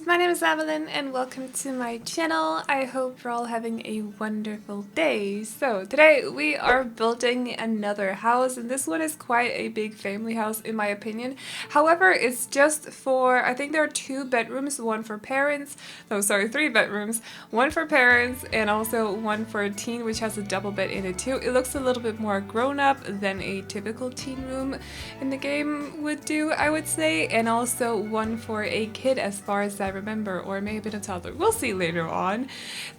my name is Aveline and welcome to my channel. I hope you're all having a wonderful day. So today we are building another house, and this one is quite a big family house in my opinion. However, it's just for, I think there are 2 bedrooms, one for parents, no sorry, 3 bedrooms, one for parents and also one for a teen, which has a double bed in it too. It looks a little bit more grown up than a typical teen room in the game would do, I would say, and also one for a kid as far as I remember, or maybe a toddler. We'll see later on.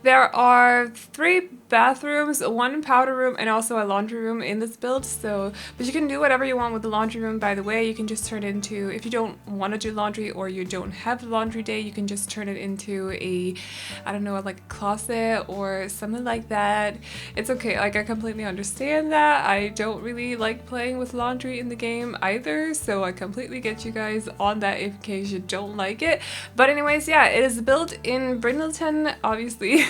There are 3 bathrooms, 1 powder room, and also a laundry room in this build. So, but you can do whatever you want with the laundry room, by the way. You can just turn it into, if you don't want to do laundry or you don't have a laundry day, you can just turn it into a, I don't know, like a closet or something like that. It's okay, like I completely understand that. I don't really like playing with laundry in the game either, so I completely get you guys on that in case you don't like it. But anyways, yeah, it is built in Brindleton, obviously.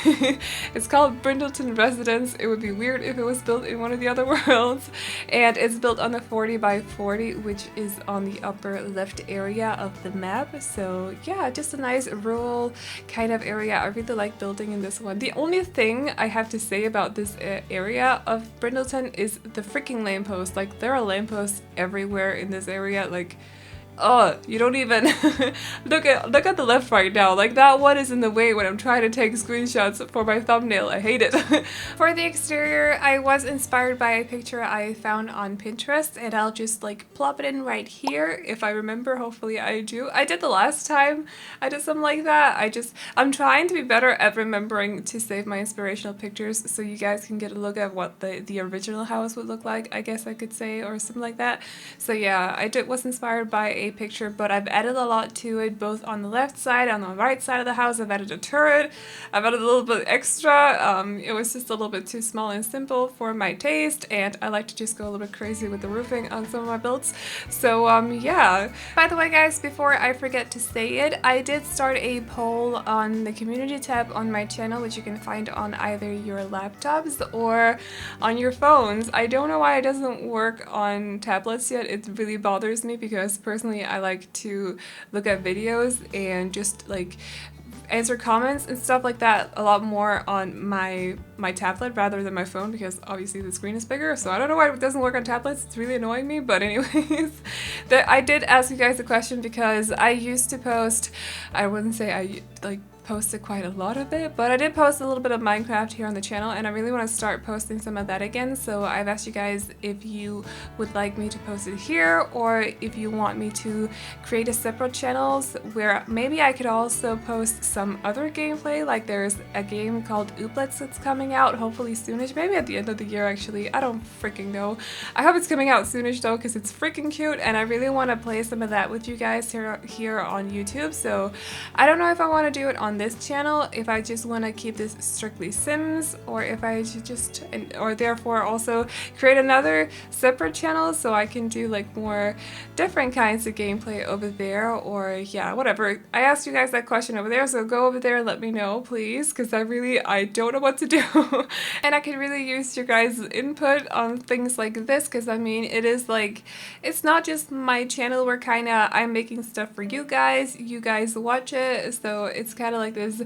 It's called Brindleton Residence. It would be weird if it was built in one of the other worlds. And it's built on the 40 by 40, which is on the upper left area of the map. So yeah, just a nice rural kind of area. I really like building in this one. The only thing I have to say about this area of Brindleton is the freaking lamppost. Like, there are lampposts everywhere in this area. Like, oh, you don't even look at the left right now. Like, that one is in the way when I'm trying to take screenshots for my thumbnail. I hate it. For the exterior, I was inspired by a picture I found on Pinterest, and I'll just like plop it in right here if I remember. Hopefully I do. I did the last time I did something like that. I'm trying to be better at remembering to save my inspirational pictures so you guys can get a look at what the original house would look like, I guess I could say, or something like that. So yeah, was inspired by a picture, but I've added a lot to it, both on the left side and on the right side of the house. I've added a turret, I've added a little bit extra. It was just a little bit too small and simple for my taste, and I like to just go a little bit crazy with the roofing on some of my builds. So yeah. By the way guys, before I forget to say it, I did start a poll on the community tab on my channel, which you can find on either your laptops or on your phones. I don't know why it doesn't work on tablets yet. It really bothers me because personally I like to look at videos and just like answer comments and stuff like that a lot more on my tablet rather than my phone, because obviously the screen is bigger. So I don't know why it doesn't work on tablets. It's really annoying me. But anyways, I did ask you guys a question because I used to post, I wouldn't say I like posted quite a lot of it, but I did post a little bit of Minecraft here on the channel, and I really want to start posting some of that again. So I've asked you guys if you would like me to post it here, or if you want me to create a separate channels where maybe I could also post some other gameplay. Like, there's a game called Ooblets that's coming out hopefully soonish, maybe at the end of the year actually. I don't freaking know. I hope it's coming out soonish though, because it's freaking cute and I really want to play some of that with you guys here on YouTube. So I don't know if I want to do it on this channel, if I just want to keep this strictly Sims, or if I should just, or therefore also create another separate channel so I can do like more different kinds of gameplay over there, or yeah, whatever. I asked you guys that question over there, so go over there and let me know please, because I don't know what to do. And I could really use your guys' input on things like this, because I mean, it is like, it's not just my channel where I'm making stuff for you guys watch it, so it's kind of like this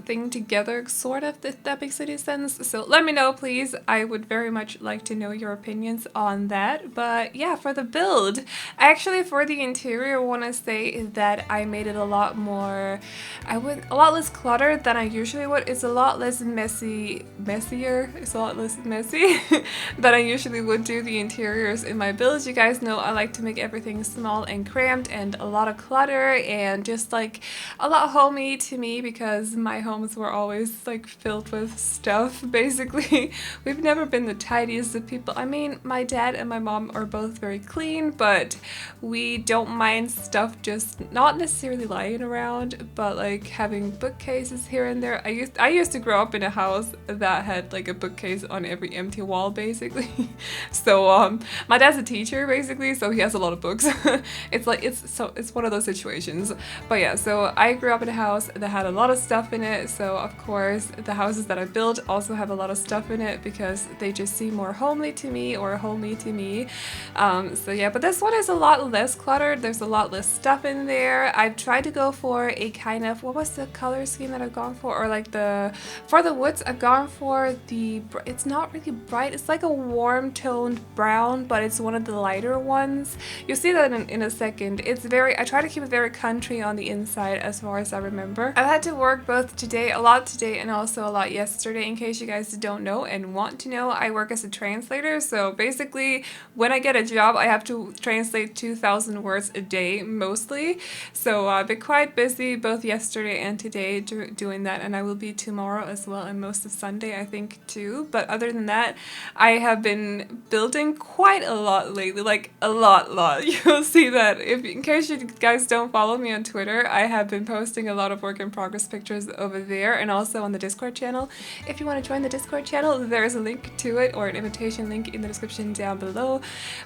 thing together, sort of, if that makes any sense. So let me know please. I would very much like to know your opinions on that. But yeah, for the build, actually for the interior, I want to say that I made it a lot more, a lot less cluttered than I usually would. It's a lot less messier, it's a lot less messy than I usually would do the interiors in my builds. You guys know I like to make everything small and cramped and a lot of clutter and just like a lot homey to me, because my homes were always like filled with stuff basically. We've never been the tidiest of people. I mean, my dad and my mom are both very clean, but we don't mind stuff just not necessarily lying around, but like having bookcases here and there. I used to grow up in a house that had like a bookcase on every empty wall basically. So my dad's a teacher basically, so he has a lot of books. It's one of those situations. But yeah, so I grew up in a house house that had a lot of stuff in it, so of course the houses that I build also have a lot of stuff in it because they just seem more homely to me, or homey to me. So yeah, but this one is a lot less cluttered. There's a lot less stuff in there. I've tried to go for a kind of, what was the color scheme that I've gone for? Or like for the woods, I've gone for it's not really bright. It's like a warm toned brown, but it's one of the lighter ones. You'll see that in a second. I try to keep it very country on the inside as far as I remember. I've had to work both a lot today and also a lot yesterday. In case you guys don't know and want to know, I work as a translator, so basically when I get a job I have to translate 2,000 words a day mostly. So I've been quite busy both yesterday and today doing that, and I will be tomorrow as well and most of Sunday I think too. But other than that, I have been building quite a lot lately, like a lot. You'll see that in case you guys don't follow me on Twitter, I have been posting a lot of work in progress pictures over there and also on the Discord channel. If you want to join the Discord channel, there is a link to it, or an invitation link in the description down below.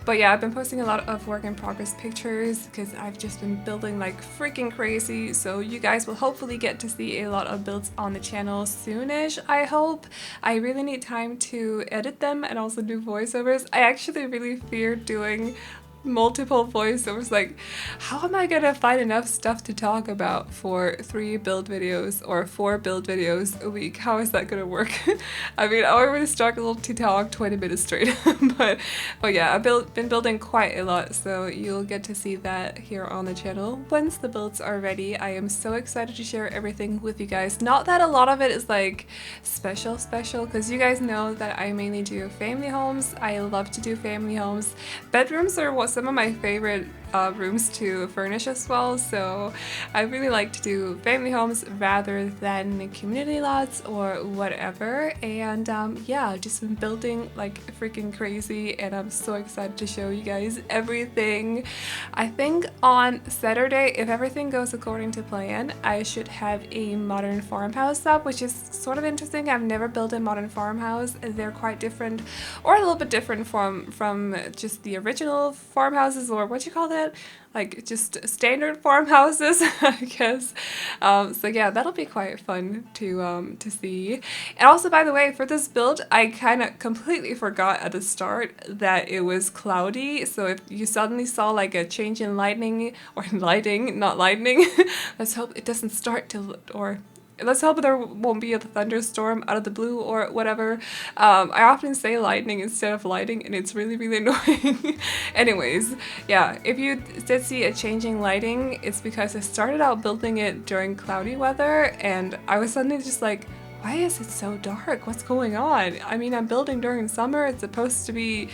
But yeah, I've been posting a lot of work in progress pictures because I've just been building like freaking crazy, so you guys will hopefully get to see a lot of builds on the channel soonish, I hope. I really need time to edit them and also do voiceovers. I actually really fear doing multiple voiceovers. Like, how am I gonna find enough stuff to talk about for 3 build videos or 4 build videos a week? How is that gonna work? I mean, I already struggle to talk 20 minutes straight. but yeah, I've been building quite a lot, so you'll get to see that here on the channel once the builds are ready. I am so excited to share everything with you guys. Not that a lot of it is like special, because you guys know that I mainly do family homes. I love to do family homes. Bedrooms are what some of my favorite rooms to furnish as well, so I really like to do family homes rather than community lots or whatever. And yeah, just been building like freaking crazy, and I'm so excited to show you guys everything. I think on Saturday, if everything goes according to plan, I should have a modern farmhouse up, which is sort of interesting. I've never built a modern farmhouse. They're quite different, or a little bit different from just the original farmhouses, or what you call that, like just standard farmhouses, I guess. So yeah, that'll be quite fun to see. And also, by the way, for this build, I kind of completely forgot at the start that it was cloudy. So if you suddenly saw like a change in lighting, or lighting, not lightning, let's hope it doesn't start to, or let's hope there won't be a thunderstorm out of the blue or whatever. I often say lightning instead of lighting, and it's really annoying. Anyways, yeah, if you did see a changing lighting, it's because I started out building it during cloudy weather, and I was suddenly just like, why is it so dark? What's going on? I mean, I'm building during summer. It's supposed to be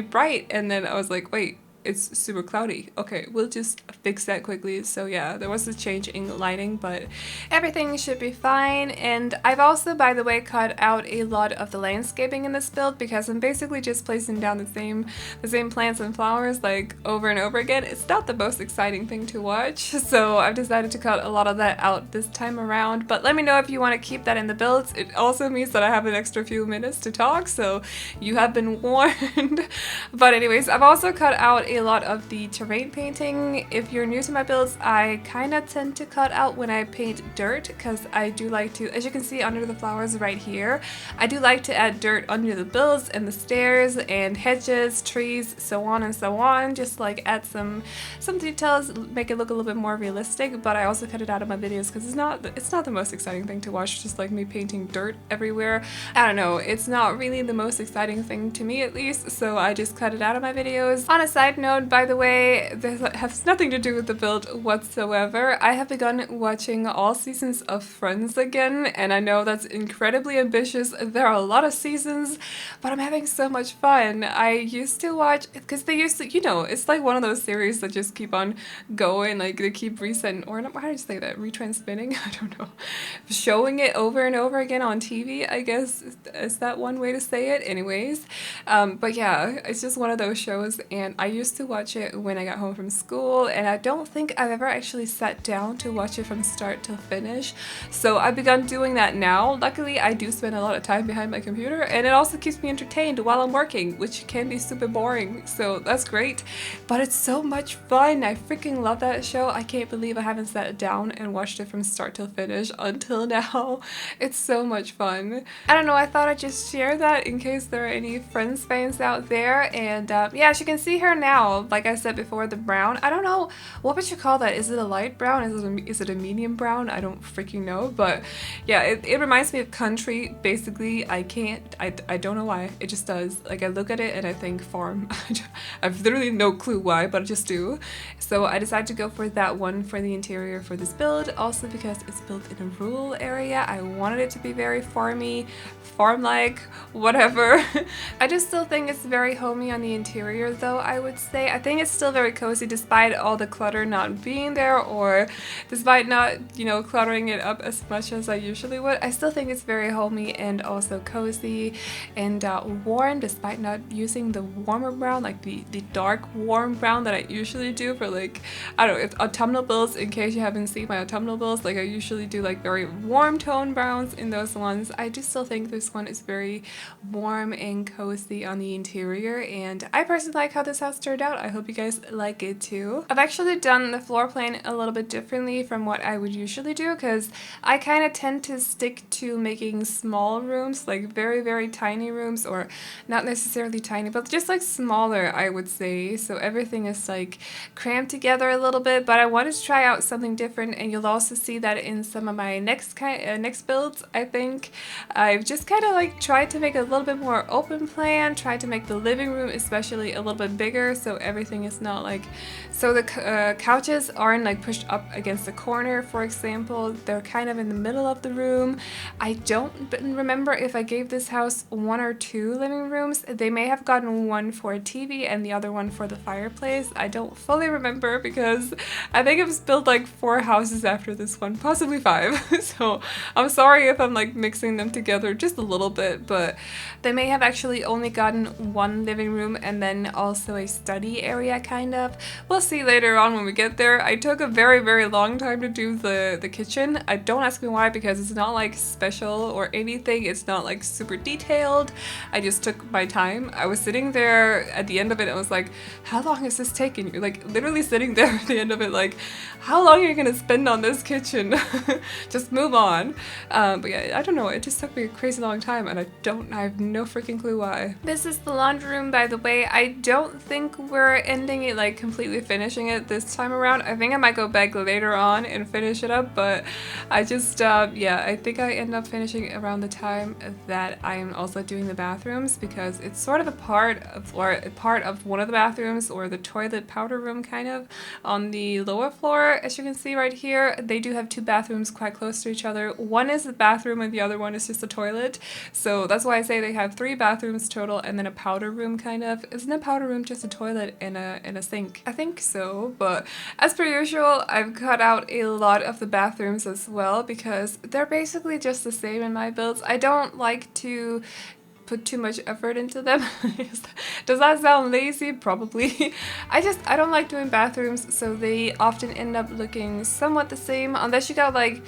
bright, and then I was like, wait, it's super cloudy. Okay, we'll just fix that quickly. So yeah, there was a change in lighting, but everything should be fine. And I've also, by the way, cut out a lot of the landscaping in this build because I'm basically just placing down the same plants and flowers like over and over again. It's not the most exciting thing to watch, so I've decided to cut a lot of that out this time around. But let me know if you want to keep that in the builds. It also means that I have an extra few minutes to talk, so you have been warned. But anyways, I've also cut out a lot of the terrain painting. If you're new to my builds, I kind of tend to cut out when I paint dirt, because I do like to, as you can see under the flowers right here, I do like to add dirt under the builds and the stairs and hedges, trees, so on and so on, just like add some details, make it look a little bit more realistic. But I also cut it out of my videos because it's not the most exciting thing to watch, just like me painting dirt everywhere. I don't know, it's not really the most exciting thing to me, at least, so I just cut it out of my videos. On a side note, by the way, this has nothing to do with the build whatsoever. I have begun watching all seasons of Friends again, and I know that's incredibly ambitious. There are a lot of seasons, but I'm having so much fun. I used to watch, because they used to, you know, it's like one of those series that just keep on going, like they keep resetting, or how do you say that, retransmitting? I don't know. Showing it over and over again on TV, I guess, is that one way to say it? Anyways, but yeah, it's just one of those shows, and I used used to watch it when I got home from school, and I don't think I've ever actually sat down to watch it from start to finish. So I've begun doing that now. Luckily, I do spend a lot of time behind my computer, and it also keeps me entertained while I'm working, which can be super boring. So that's great, but it's so much fun. I freaking love that show. I can't believe I haven't sat down and watched it from start to finish until now. It's so much fun. I don't know, I thought I'd just share that in case there are any Friends fans out there. And yeah, as you can see her now, like I said before, the brown, I don't know, what would you call that? Is it a light brown? Is it a medium brown? I don't freaking know, but yeah, it reminds me of country, basically. I don't know why, it just does. Like, I look at it and I think farm. I've literally no clue why, but I just do. So I decided to go for that one for the interior for this build, also because it's built in a rural area. I wanted it to be very farmy, farm-like, whatever. I just still think it's very homey on the interior though, I would say. I think it's still very cozy despite all the clutter not being there, or despite not, you know, cluttering it up as much as I usually would. I still think it's very homey and also cozy and warm, despite not using the warmer brown, like the dark warm brown that I usually do for, like, I don't know, it's autumnal builds. In case you haven't seen my autumnal builds, like I usually do like very warm tone browns in those ones. I do still think this one is very warm and cozy on the interior, and I personally like how this house turned out. I hope you guys like it too. I've actually done the floor plan a little bit differently from what I would usually do, because I kind of tend to stick to making small rooms, like very tiny rooms, or not necessarily tiny, but just like smaller, I would say. So everything is like crammed together a little bit, but I wanted to try out something different, and you'll also see that in some of my next builds. I think I've just kind of like tried to make a little bit more open plan, tried to make the living room especially a little bit bigger, so everything is not like, so the couches aren't like pushed up against the corner, for example. They're kind of in the middle of the room. I don't remember if I gave this house 1 or 2 living rooms. They may have gotten one for a TV and the other one for the fireplace. I don't fully remember because I think it was built like 4 houses after this one, possibly 5. So I'm sorry if I'm like mixing them together just a little bit, but they may have actually only gotten 1 living room and then also a study area, kind of. We'll see later on when we get there. I took a very long time to do the kitchen. Don't ask me why, because it's not like special or anything. It's not like super detailed. I just took my time. I was sitting there at the end of it and I was like, how long is this taking you? Like literally sitting there at the end of it like, how long are you gonna spend on this kitchen? Just move on. But yeah, I don't know, it just took me a crazy long time, and I have no freaking clue why. This is the laundry room, by the way. I don't think we're ending it, like completely finishing it this time around. I think I might go back later on and finish it up, but I just yeah, I think I end up finishing around the time that I am also doing the bathrooms, because it's sort of a part of one of the bathrooms, or the toilet powder room kind of, on the lower floor. As you can see right here, they do have 2 bathrooms quite close to each other. One is the bathroom and the other one is just a toilet. So that's why I say they have 3 bathrooms total, and then a powder room kind of. Isn't a powder room just a toilet and a sink? I think so, but as per usual, I've cut out a lot of the bathrooms as well, because they're basically just the same in my builds. I don't like to put too much effort into them. Does that sound lazy? Probably. I don't like doing bathrooms, so they often end up looking somewhat the same, unless you got like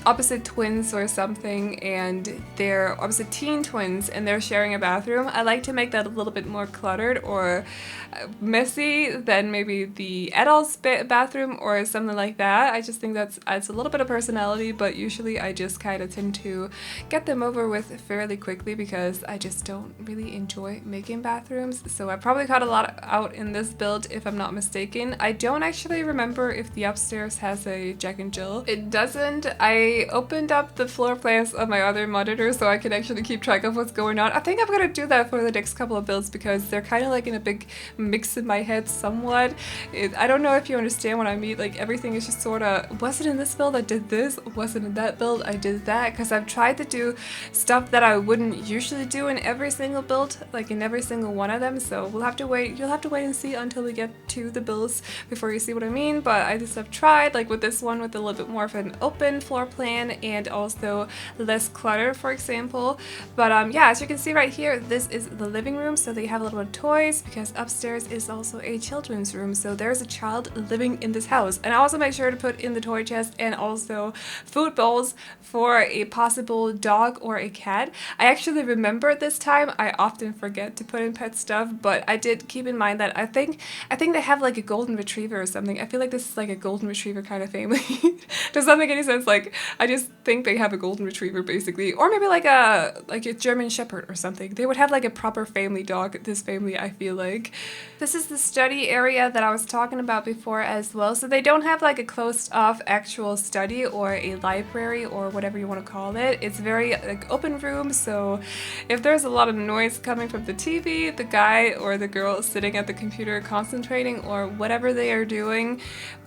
opposite twins or something, and they're opposite teen twins and they're sharing a bathroom. I like to make that a little bit more cluttered or messy than maybe the adult's bathroom or something like that. I just think that adds a little bit of personality, but usually I just kind of tend to get them over with fairly quickly because I just don't really enjoy making bathrooms. So I probably cut a lot out in this build if I'm not mistaken. I don't actually remember if the upstairs has a Jack and Jill. It doesn't. I opened up the floor plans on my other monitor so I can actually keep track of what's going on. I think I'm gonna do that for the next couple of builds because they're kind of like in a big mix in my head somewhat. I don't know if you understand what I mean. Like everything is just sort of, was it in this build I did this? Was it in that build I did that? Because I've tried to do stuff that I wouldn't usually do in every single build, like in every single one of them. So we'll have to wait. You'll have to wait and see until we get to the builds before you see what I mean. But I just have tried, like with this one with a little bit more of an open floor plan. plan and also less clutter, for example. But yeah, as you can see right here, this is the living room, so they have a little bit of toys because upstairs is also a children's room, so there's a child living in this house. And I also make sure to put in the toy chest and also food bowls for a possible dog or a cat. I actually remember this time. I often forget to put in pet stuff, but I did keep in mind that I think they have like a golden retriever or something. I feel like this is like a golden retriever kind of family. Does that make any sense? Like, I just think they have a golden retriever basically, or maybe like a German shepherd or something. They would have like a proper family dog, this family, I feel like. This is the study area that I was talking about before as well. So they don't have like a closed off actual study or a library or whatever you want to call it. It's very like open room, so if there's a lot of noise coming from the TV, the guy or the girl sitting at the computer concentrating or whatever they are doing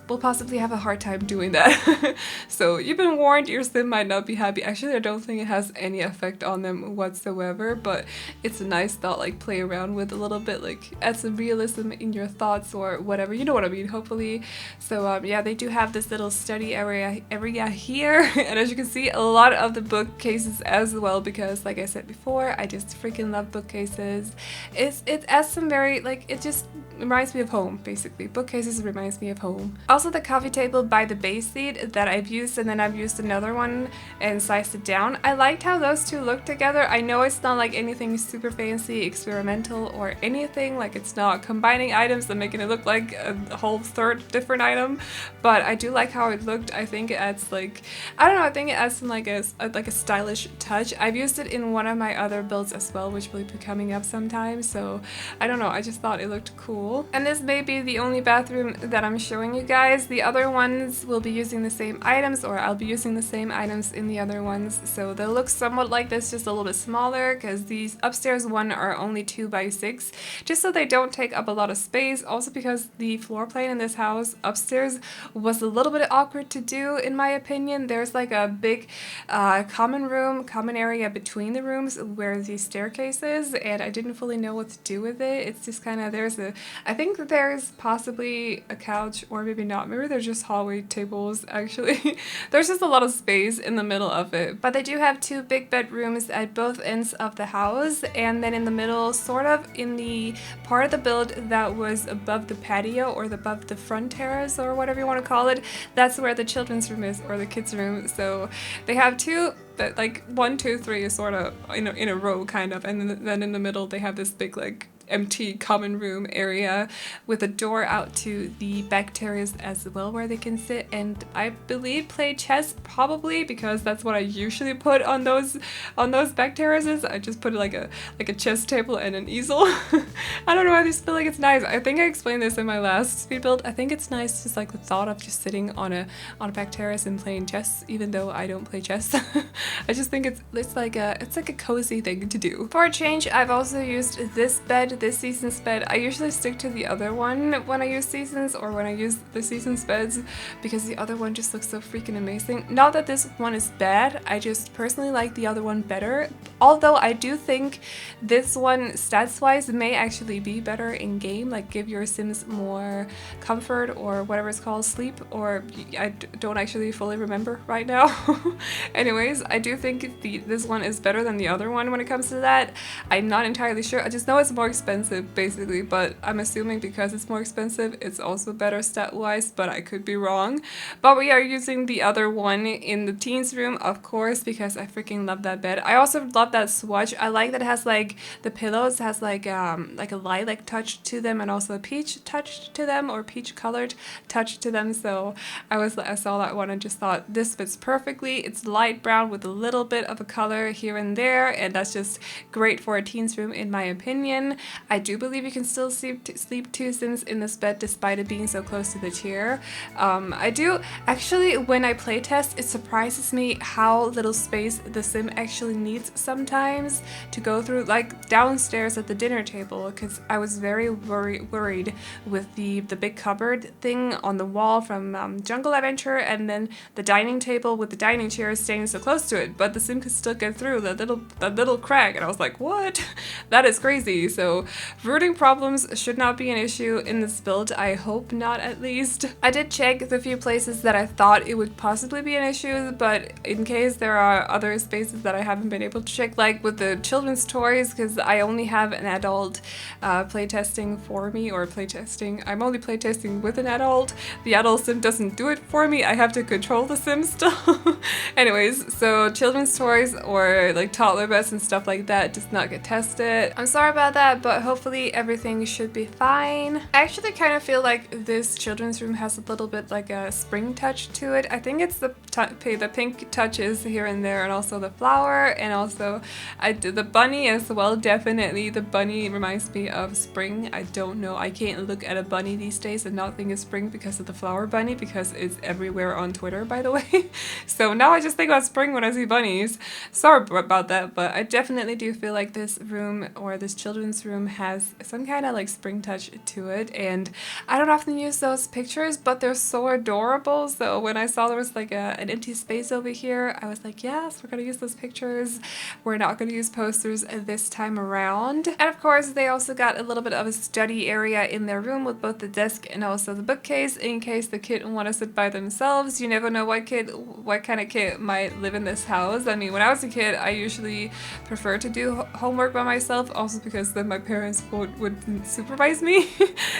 will possibly have a hard time doing that. So you've been warned, your sim might not be happy. Actually, I don't think it has any effect on them whatsoever, but it's a nice thought, like play around with a little bit, like add some realism in your thoughts or whatever, you know what I mean, hopefully. So yeah, they do have this little study area here, and as you can see, a lot of the bookcases as well, because like I said before, I just freaking love bookcases. It adds some very, like, it just reminds me of home, basically. Bookcases reminds me of home. Also, the coffee table by the bay seat that I've used, and then I've used another one and sized it down. I liked how those two look together. I know it's not like anything super fancy, experimental, or anything, like it's not combining items and making it look like a whole third different item, but I do like how it looked. I think it adds, like, I don't know, I think it adds some like a stylish touch. I've used it in one of my other builds as well, which will be coming up sometime, so I don't know, I just thought it looked cool. And this may be the only bathroom that I'm showing you guys. The other ones will be using the same items, or I'll be using the same items in the other ones, so they'll look somewhat like this, just a little bit smaller, because these upstairs one are only 2x6, just so they don't take up a lot of space. Also because the floor plan in this house upstairs was a little bit awkward to do, in my opinion. There's like a big common area between the rooms where the staircase is, and I didn't fully know what to do with it. It's just kind of, I think that there's possibly a couch, or maybe not. Maybe they're just hallway tables, actually. There's just a lot of space in the middle of it. But they do have two big bedrooms at both ends of the house, and then in the middle, sort of in the part of the build that was above the patio, or above the front terrace, or whatever you want to call it, that's where the children's room is, or the kids' room. So they have two, but like 1, 2, 3 is sort of in a row, kind of, and then in the middle they have this big, like, empty common room area with a door out to the back terrace as well, where they can sit and I believe play chess, probably, because that's what I usually put on those back terraces. I just put like a chess table and an easel. I don't know, I just feel like it's nice. I think I explained this in my last speed build. I think it's nice, just like the thought of just sitting on a back terrace and playing chess, even though I don't play chess. I just think it's like a cozy thing to do. For a change, I've also used this season's bed. I usually stick to the other one when I use seasons, or when I use the season's beds, because the other one just looks so freaking amazing. Not that this one is bad, I just personally like the other one better. Although I do think this one, stats-wise, may actually be better in game, like give your Sims more comfort, or whatever it's called, sleep, or I don't actually fully remember right now. Anyways, I do think this one is better than the other one when it comes to that. I'm not entirely sure, I just know it's more expensive, basically, but I'm assuming because it's more expensive, it's also better stat-wise, but I could be wrong. But we are using the other one in the teens room, of course, because I freaking love that bed. I also love that swatch. I like that it has, like, the pillows has like a lilac touch to them, and also a peach touch to them, or peach colored touch to them. So I saw that one and just thought this fits perfectly. It's light brown with a little bit of a color here and there, and that's just great for a teens room, in my opinion. I do believe you can still sleep two Sims in this bed despite it being so close to the chair. I do actually, when I playtest, it surprises me how little space the Sim actually needs sometimes. sometimes to go through, like downstairs at the dinner table, because I was very worried with the big cupboard thing on the wall from Jungle Adventure, and then the dining table with the dining chairs staying so close to it, but the sim could still get through that little crack, and I was like, what? That is crazy. So rooting problems should not be an issue in this build. I hope not, at least. I did check the few places that I thought it would possibly be an issue, but in case there are other spaces that I haven't been able to check, like with the children's toys, because I only have an adult playtesting for me, or playtesting. I'm only playtesting with an adult. The adult sim doesn't do it for me. I have to control the sim still. Anyways, so children's toys or like toddler beds and stuff like that does not get tested. I'm sorry about that, but hopefully everything should be fine. I actually kind of feel like this children's room has a little bit like a spring touch to it. I think it's the pink touches here and there, and also the flower, and also the bunny as well. Definitely the bunny reminds me of spring. I don't know, I can't look at a bunny these days and not think of spring because of the flower bunny, because it's everywhere on Twitter, by the way. So now I just think about spring when I see bunnies. Sorry about that, but I definitely do feel like this room, or this children's room, has some kind of like spring touch to it, and I don't often use those pictures, but they're so adorable. So when I saw there was like an empty space over here, I was like, yes, we're gonna use those pictures. We're not gonna use posters this time around. And of course, they also got a little bit of a study area in their room with both the desk and also the bookcase, in case the kid want to sit by themselves. You never know what kind of kid might live in this house. I mean, when I was a kid, I usually preferred to do homework by myself, also because then my parents would supervise me.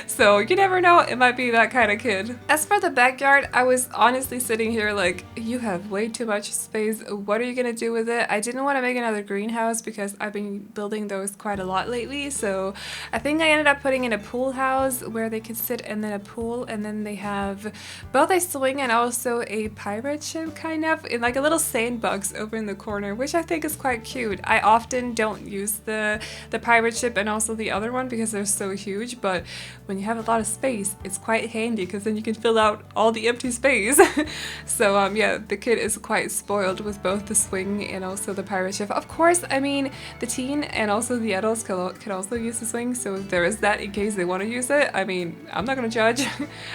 So you never know, it might be that kind of kid. As for the backyard, I was honestly sitting here like, you have way too much space. What are you gonna do with it? I didn't want to make another greenhouse because I've been building those quite a lot lately. So I think I ended up putting in a pool house where they could sit, and then a pool, and then they have both a swing and also a pirate ship kind of in like a little sandbox over in the corner, which I think is quite cute. I often don't use the pirate ship and also the other one because they're so huge, but when you have a lot of space, it's quite handy because then you can fill out all the empty space. So yeah, the kid is quite spoiled with both the swing and also the pirate ship. Of course, I mean, the teen and also the adults could also use the swing, so there is that in case they want to use it. I mean, I'm not gonna judge.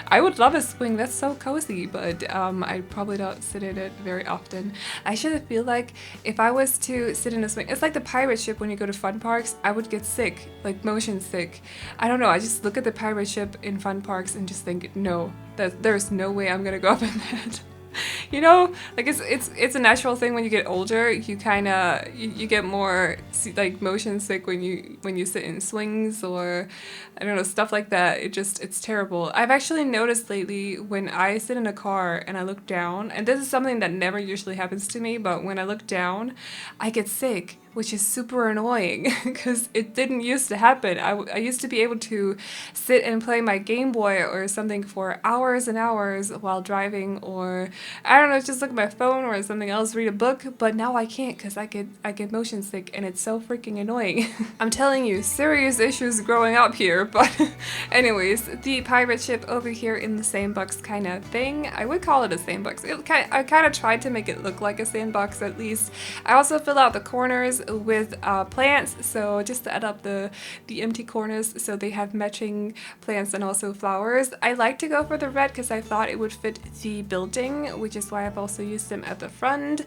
I would love a swing, that's so cozy, but I probably don't sit in it very often. I should feel like if I was to sit in a swing, it's like the pirate ship when you go to fun parks, I would get sick, like motion sick. I don't know, I just look at the pirate ship in fun parks and just think, no, there's no way I'm gonna go up in that. You know, like it's a natural thing when you get older. You kind of you get more like motion sick when you sit in swings, or I don't know, stuff like that. It's terrible. I've actually noticed lately when I sit in a car and I look down, and this is something that never usually happens to me, but when I look down, I get sick, which is super annoying because it didn't used to happen. I used to be able to sit and play my Game Boy or something for hours and hours while driving, or I don't know, just look at my phone or something else, read a book, but now I can't because I get motion sick, and it's so freaking annoying. I'm telling you, serious issues growing up here. But anyways, the pirate ship over here in the sandbox kind of thing. I would call it a sandbox. I kind of tried to make it look like a sandbox at least. I also fill out the corners with plants, so just to add up the empty corners so they have matching plants and also flowers. I like to go for the red because I thought it would fit the building, which is why I've also used them at the front.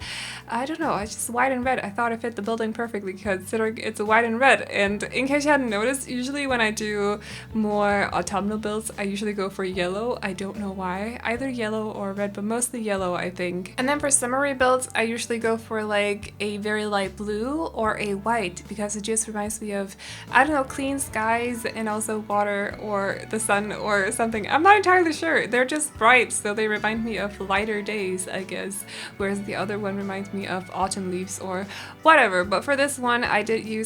I don't know, I just white and red. I thought it fit the building perfectly considering it's a white and red. And in case you hadn't noticed, usually when I do more autumnal builds, I usually go for yellow. I don't know why. Either yellow or red, but mostly yellow, I think. And then for summery builds, I usually go for like a very light blue or a white because it just reminds me of, I don't know, clean skies and also water or the sun or something. I'm not entirely sure. They're just bright, so they remind me of lighter days, I guess, whereas the other one reminds me of autumn leaves or whatever. But for this one, I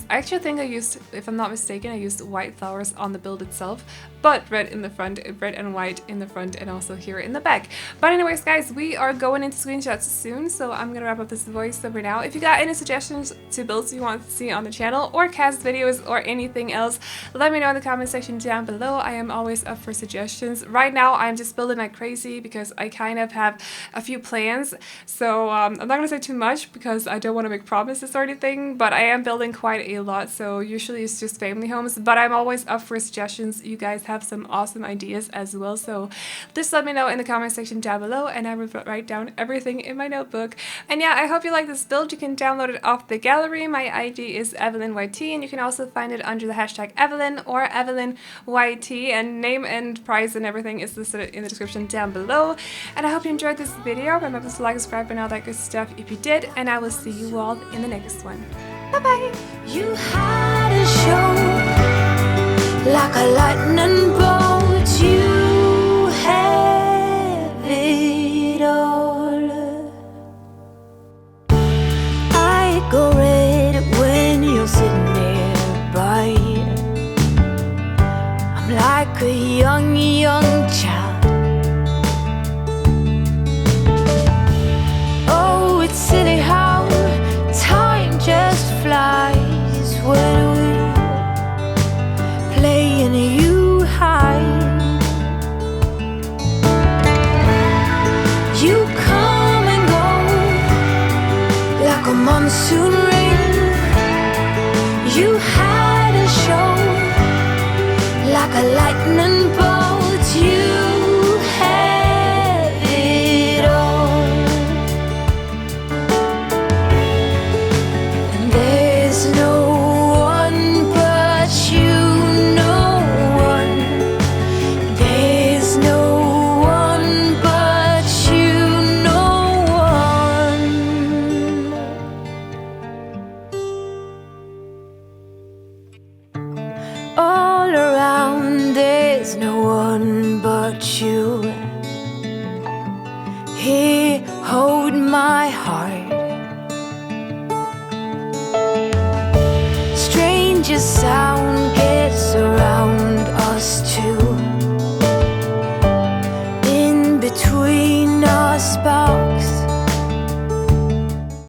actually think I used, if I'm not mistaken, I used white flowers on the build itself, but red in the front, red and white in the front, and also here in the back. But anyways, guys, we are going into screenshots soon, so I'm gonna wrap up this voiceover now. If you got any suggestions to builds you want to see on the channel, or cast videos, or anything else, let me know in the comment section down below. I am always up for suggestions. Right now I'm just building like crazy because I kind of have a few plans, so I'm not gonna say too much because I don't want to make promises or anything, but I am building quite a lot, so usually it's just family homes, but I'm always up for suggestions. You guys have some awesome ideas as well, so just let me know in the comment section down below and I will write down everything in my notebook. And yeah, I hope you like this build. You can download it off the gallery. My ID is AvelineYT, and you can also find it under the hashtag Aveline or AvelineYT, and name and price and everything is listed in the description down below. And I hope you enjoyed this video. Remember to like, subscribe, and all that good stuff if you did, and I will see you all in the next one. Bye bye! You had a show like a lightning bolt. You have it all. I go red when you're sitting nearby. I'm like a young child. Oh, it's silly how time just flies when we play and you hide. You come and go like a monsoon rain. You had a show like a lightning bolt. You have it all. And there's no one but you, no one. There's no one but you, no one. All around, there's no one but you. Here, hold my heart. Stranger sound gets around us too. In between our sparks,